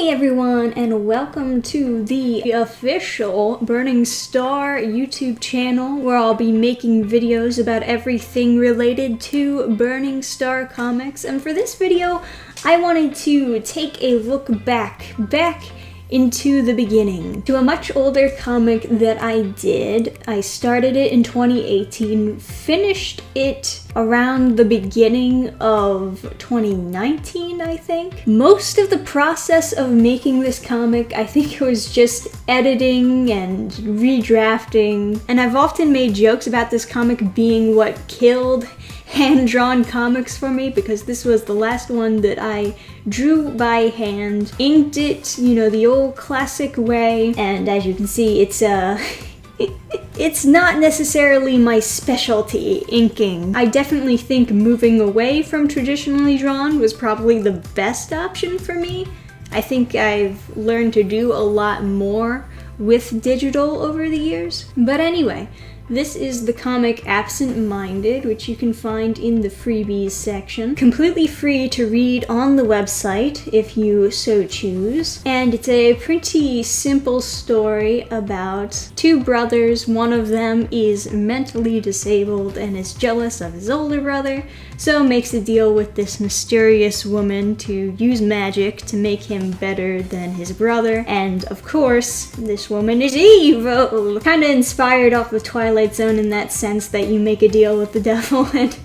Hey everyone, and welcome to the official Burning Star YouTube channel, where I'll be making videos about everything related to Burning Star comics. And for this video, I wanted to take a look back into the beginning, to a much older comic that I did. I started it in 2018, finished it around the beginning of 2019, I think. Most of the process of making this comic, I think it was just editing and redrafting, and I've often made jokes about this comic being what killed hand-drawn comics for me, because this was the last one that I drew by hand, inked it, you know, the old classic way, and as you can see, it's not necessarily my specialty, inking. I definitely think moving away from traditionally drawn was probably the best option for me. I think I've learned to do a lot more with digital over the years. But anyway, this is the comic Absent Minded, which you can find in the freebies section. Completely free to read on the website if you so choose. And it's a pretty simple story about two brothers. One of them is mentally disabled and is jealous of his older brother, so makes a deal with this mysterious woman to use magic to make him better than his brother. And of course, this woman is evil! Kinda inspired off of Twilight Zone in that sense that you make a deal with the devil and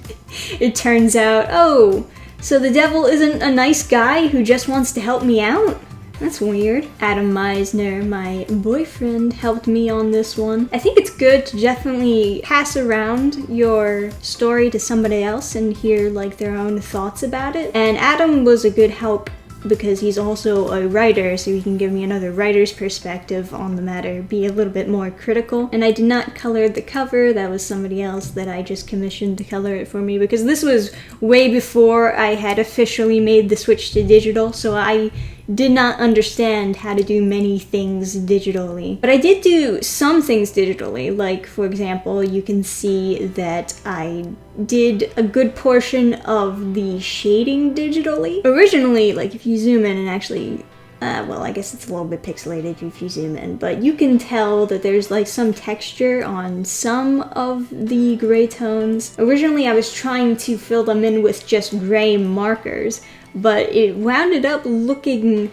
it turns out, oh, so the devil isn't a nice guy who just wants to help me out? That's weird. Adam Meisner, my boyfriend, helped me on this one. I think it's good to definitely pass around your story to somebody else and hear like their own thoughts about it. And Adam was a good help because he's also a writer, so he can give me another writer's perspective on the matter, be a little bit more critical. And I did not color the cover, that was somebody else that I just commissioned to color it for me, because this was way before I had officially made the switch to digital, so I did not understand how to do many things digitally. But I did do some things digitally, like for example, you can see that I did a good portion of the shading digitally. Originally, like if you zoom in and actually, well, I guess it's a little bit pixelated if you zoom in, but you can tell that there's like some texture on some of the gray tones. Originally, I was trying to fill them in with just gray markers, but it wound up looking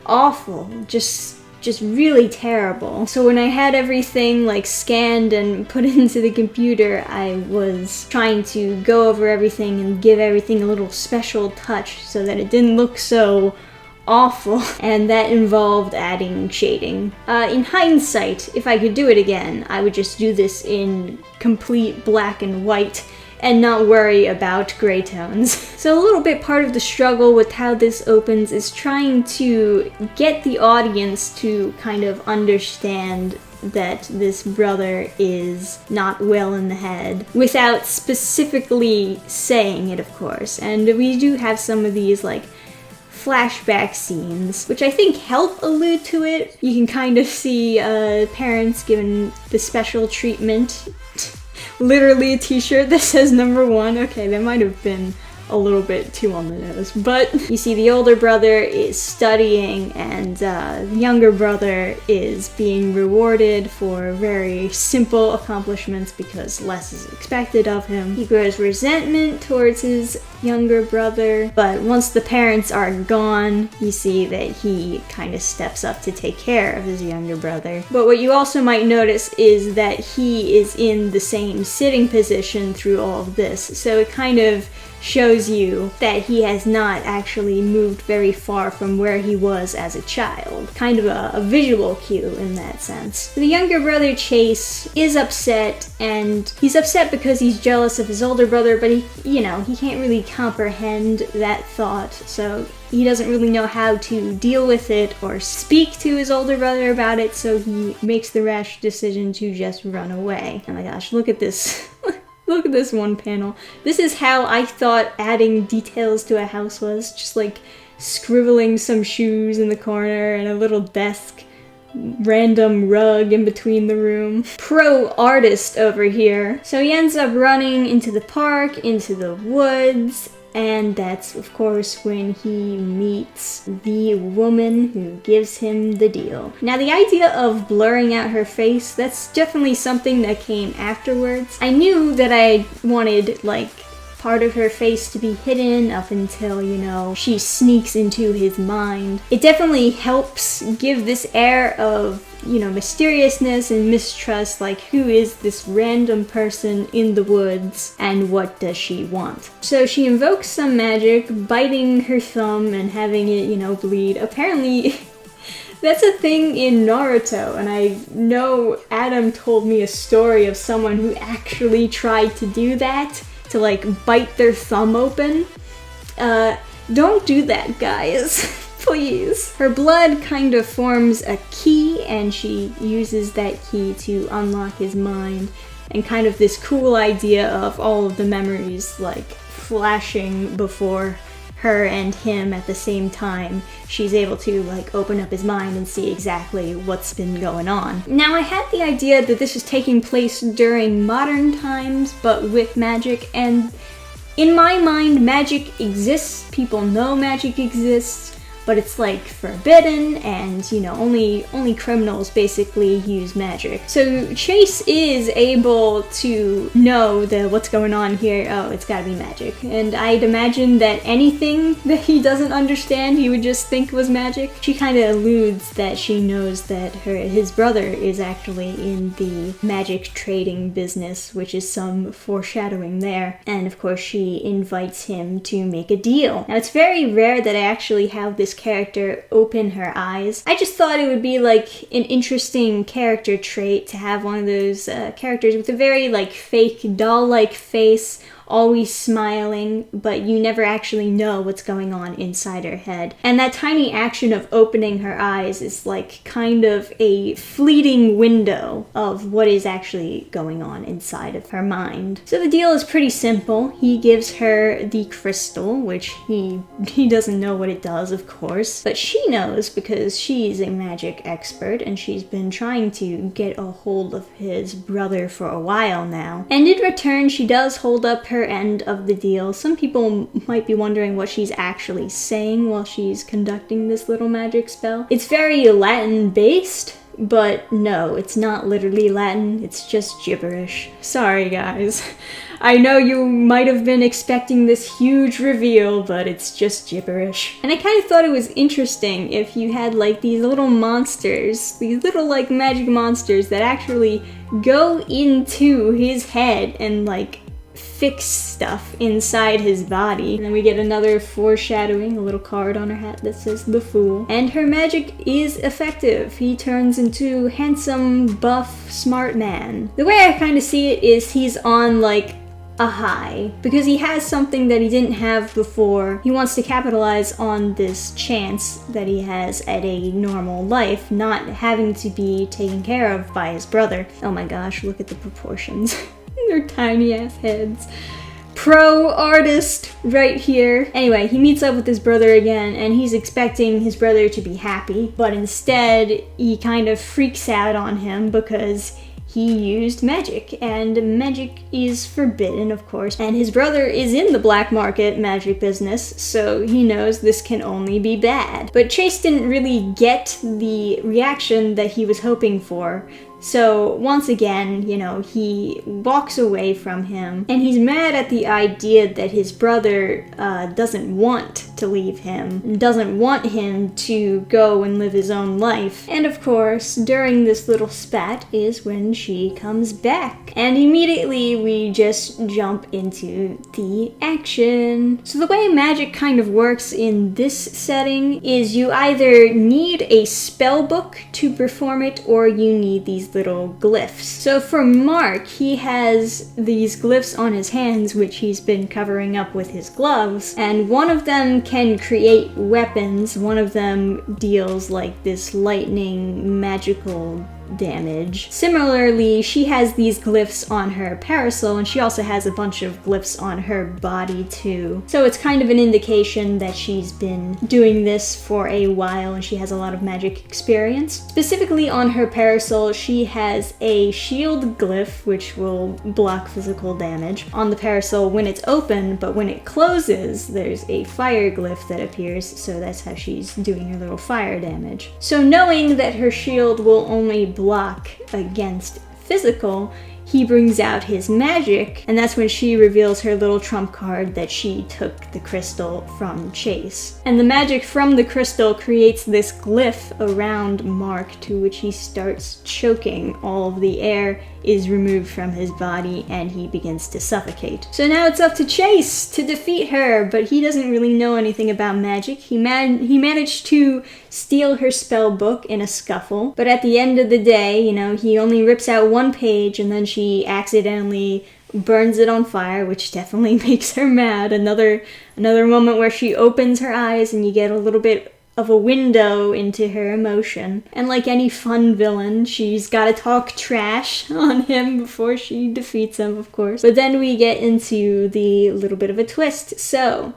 awful, just really terrible. So when I had everything like scanned and put into the computer, I was trying to go over everything and give everything a little special touch so that it didn't look so awful, and that involved adding shading. In hindsight, if I could do it again, I would just do this in complete black and white and not worry about gray tones. So a little bit part of the struggle with how this opens is trying to get the audience to kind of understand that this brother is not well in the head, without specifically saying it, of course. And we do have some of these like flashback scenes, which I think help allude to it. You can kind of see parents given the special treatment. Literally a t-shirt that says #1. Okay, that might have been a little bit too on the nose, but you see the older brother is studying and the younger brother is being rewarded for very simple accomplishments because less is expected of him. He grows resentment towards his younger brother, but once the parents are gone, you see that he kind of steps up to take care of his younger brother. But what you also might notice is that he is in the same sitting position through all of this, so it kind of shows you that he has not actually moved very far from where he was as a child. Kind of a visual cue in that sense. The younger brother, Chase, is upset, and he's upset because he's jealous of his older brother, but he can't really comprehend that thought, so he doesn't really know how to deal with it or speak to his older brother about it, so he makes the rash decision to just run away. Oh my gosh, look at this. Look at this one panel. This is how I thought adding details to a house was. Just like scribbling some shoes in the corner and a little desk, random rug in between the room. Pro artist over here. So he ends up running into the park, into the woods, And that's, of course, when he meets the woman who gives him the deal. Now, the idea of blurring out her face, that's definitely something that came afterwards. I knew that I wanted, like, part of her face to be hidden up until, you know, she sneaks into his mind. It definitely helps give this air of, you know, mysteriousness and mistrust, like who is this random person in the woods and what does she want? So she invokes some magic, biting her thumb and having it, you know, bleed. Apparently that's a thing in Naruto, and I know Adam told me a story of someone who actually tried to do that, to like bite their thumb open. Don't do that, guys. Please. Her blood kind of forms a key, and she uses that key to unlock his mind, and kind of this cool idea of all of the memories like flashing before her and him at the same time. She's able to like open up his mind and see exactly what's been going on. Now, I had the idea that this is taking place during modern times, but with magic, and in my mind, magic exists. People know magic exists, but it's like forbidden, and you know, only criminals basically use magic. So Chase is able to know that what's going on here, oh, it's gotta be magic. And I'd imagine that anything that he doesn't understand, he would just think was magic. She kind of alludes that she knows that his brother is actually in the magic trading business, which is some foreshadowing there. And of course, she invites him to make a deal. Now, it's very rare that I actually have this character open her eyes. I just thought it would be like an interesting character trait to have one of those characters with a very like fake doll-like face, always smiling, but you never actually know what's going on inside her head. And that tiny action of opening her eyes is like kind of a fleeting window of what is actually going on inside of her mind. So the deal is pretty simple. He gives her the crystal, which he doesn't know what it does, of course, but she knows because she's a magic expert and she's been trying to get a hold of his brother for a while now. And in return, she does hold up her end of the deal. Some people might be wondering what she's actually saying while she's conducting this little magic spell. It's very Latin based, but no, it's not literally Latin, it's just gibberish. Sorry, guys. I know you might have been expecting this huge reveal, but it's just gibberish. And I kind of thought it was interesting if you had like these little monsters, these little like magic monsters that actually go into his head and like fix stuff inside his body. And then we get another foreshadowing, a little card on her hat that says the Fool. And her magic is effective. He turns into handsome, buff, smart man. The way I kind of see it is he's on like a high because he has something that he didn't have before. He wants to capitalize on this chance that he has at a normal life, not having to be taken care of by his brother. Oh my gosh, look at the proportions. They're tiny ass heads. Pro artist right here. Anyway, he meets up with his brother again, and he's expecting his brother to be happy, but instead he kind of freaks out on him because he used magic, and magic is forbidden, of course, and his brother is in the black market magic business, so he knows this can only be bad. But Chase didn't really get the reaction that he was hoping for. So once again, you know, he walks away from him, and he's mad at the idea that his brother doesn't want to leave him, doesn't want him to go and live his own life. And of course, during this little spat is when she comes back. And immediately we just jump into the action. So the way magic kind of works in this setting is you either need a spell book to perform it, or you need these little glyphs. So for Mark, he has these glyphs on his hands, which he's been covering up with his gloves, and one of them can create weapons, one of them deals like this lightning magical damage. Similarly, she has these glyphs on her parasol, and she also has a bunch of glyphs on her body too. So it's kind of an indication that she's been doing this for a while and she has a lot of magic experience. Specifically on her parasol, she has a shield glyph, which will block physical damage on the parasol when it's open, but when it closes, there's a fire glyph that appears, so that's how she's doing her little fire damage. So knowing that her shield will only block against physical, he brings out his magic, and that's when she reveals her little trump card that she took the crystal from Chase. And the magic from the crystal creates this glyph around Mark, to which he starts choking. All of the air is removed from his body and he begins to suffocate. So now it's up to Chase to defeat her, but he doesn't really know anything about magic. He managed to steal her spell book in a scuffle, but at the end of the day, you know, he only rips out one page and then she accidentally burns it on fire, which definitely makes her mad. Another moment where she opens her eyes and you get a little bit of a window into her emotion. And like any fun villain, she's gotta talk trash on him before she defeats him, of course. But then we get into the little bit of a twist. So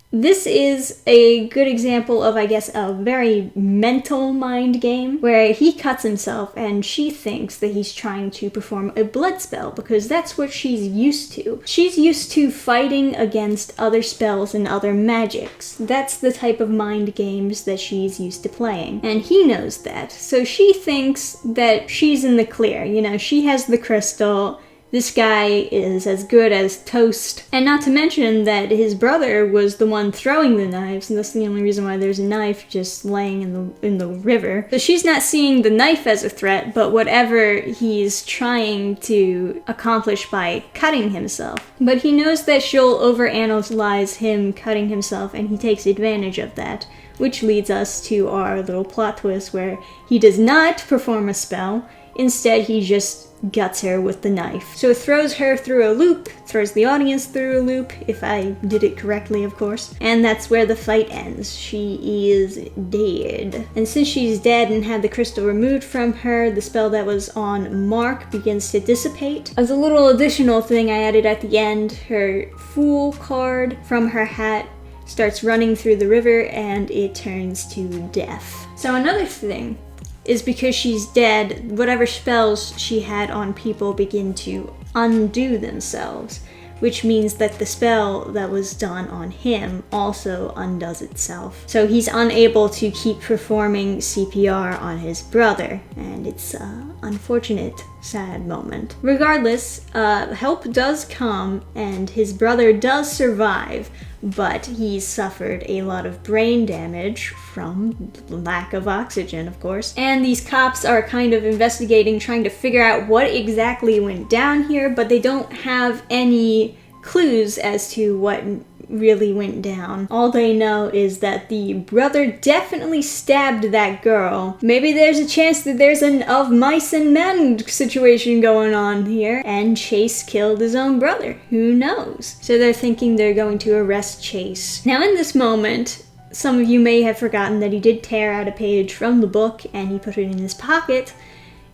this is a good example of, I guess, a very mental mind game where he cuts himself and she thinks that he's trying to perform a blood spell because that's what she's used to. She's used to fighting against other spells and other magics. That's the type of mind games that she's used to playing. And he knows that. So she thinks that she's in the clear. You know, she has the crystal. This guy is as good as toast. And not to mention that his brother was the one throwing the knives, and that's the only reason why there's a knife just laying in the river. So she's not seeing the knife as a threat, but whatever he's trying to accomplish by cutting himself. But he knows that she'll overanalyze him cutting himself, and he takes advantage of that, which leads us to our little plot twist where he does not perform a spell. Instead, he just guts her with the knife. So it throws her through a loop, throws the audience through a loop, if I did it correctly, of course. And that's where the fight ends. She is dead. And since she's dead and had the crystal removed from her, the spell that was on Mark begins to dissipate. As a little additional thing I added at the end, her Fool card from her hat starts running through the river and it turns to death. So another thing is because she's dead, whatever spells she had on people begin to undo themselves, which means that the spell that was done on him also undoes itself. So he's unable to keep performing CPR on his brother, and it's an unfortunate, sad moment. Regardless, help does come, and his brother does survive, but he's suffered a lot of brain damage from lack of oxygen, of course. And these cops are kind of investigating, trying to figure out what exactly went down here, but they don't have any clues as to what really went down. All they know is that the brother definitely stabbed that girl. Maybe there's a chance that there's an of mice and men situation going on here, and Chase killed his own brother. Who knows? So they're thinking they're going to arrest Chase. Now in this moment, some of you may have forgotten that he did tear out a page from the book and he put it in his pocket.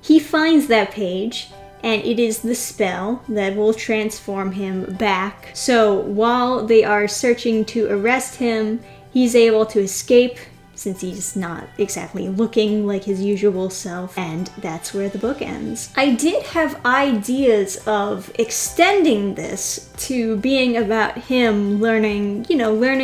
He finds that page, and it is the spell that will transform him back. So while they are searching to arrest him, he's able to escape since he's not exactly looking like his usual self, and that's where the book ends. I did have ideas of extending this to being about him learning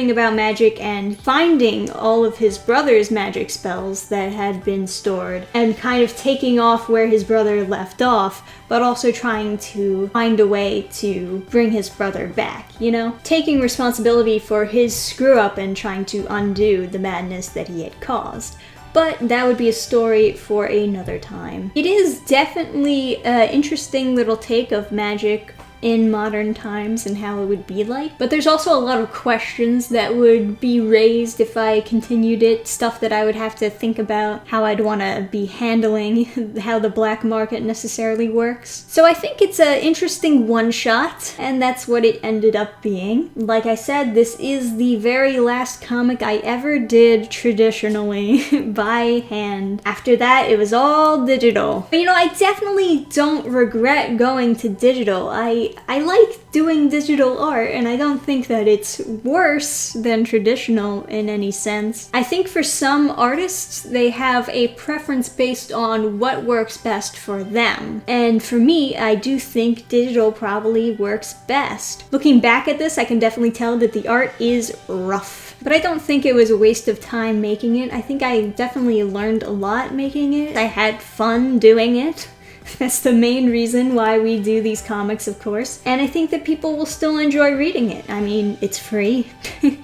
about magic and finding all of his brother's magic spells that had been stored and kind of taking off where his brother left off, but also trying to find a way to bring his brother back, you know? Taking responsibility for his screw-up and trying to undo the madness that he had caused. But that would be a story for another time. It is definitely an interesting little take of magic in modern times and how it would be like. But there's also a lot of questions that would be raised if I continued it, stuff that I would have to think about, how I'd want to be handling how the black market necessarily works. So I think it's an interesting one-shot, and that's what it ended up being. Like I said, this is the very last comic I ever did traditionally by hand. After that, it was all digital. But you know, I definitely don't regret going to digital. I like doing digital art, and I don't think that it's worse than traditional in any sense. I think for some artists, they have a preference based on what works best for them. And for me, I do think digital probably works best. Looking back at this, I can definitely tell that the art is rough. But I don't think it was a waste of time making it. I think I definitely learned a lot making it. I had fun doing it. That's the main reason why we do these comics, of course. And I think that people will still enjoy reading it. I mean, it's free.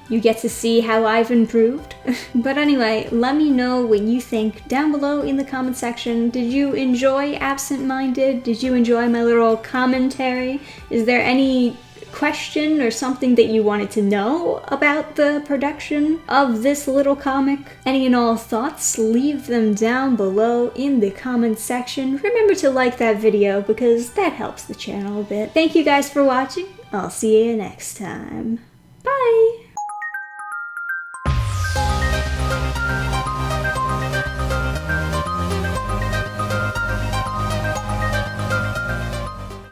You get to see how I've improved. But anyway, let me know what you think down below in the comment section. Did you enjoy Absent Minded? Did you enjoy my little commentary? Is there any question or something that you wanted to know about the production of this little comic? Any and all thoughts, leave them down below in the comment section. Remember to like that video because that helps the channel a bit. Thank you guys for watching. I'll see you next time. Bye!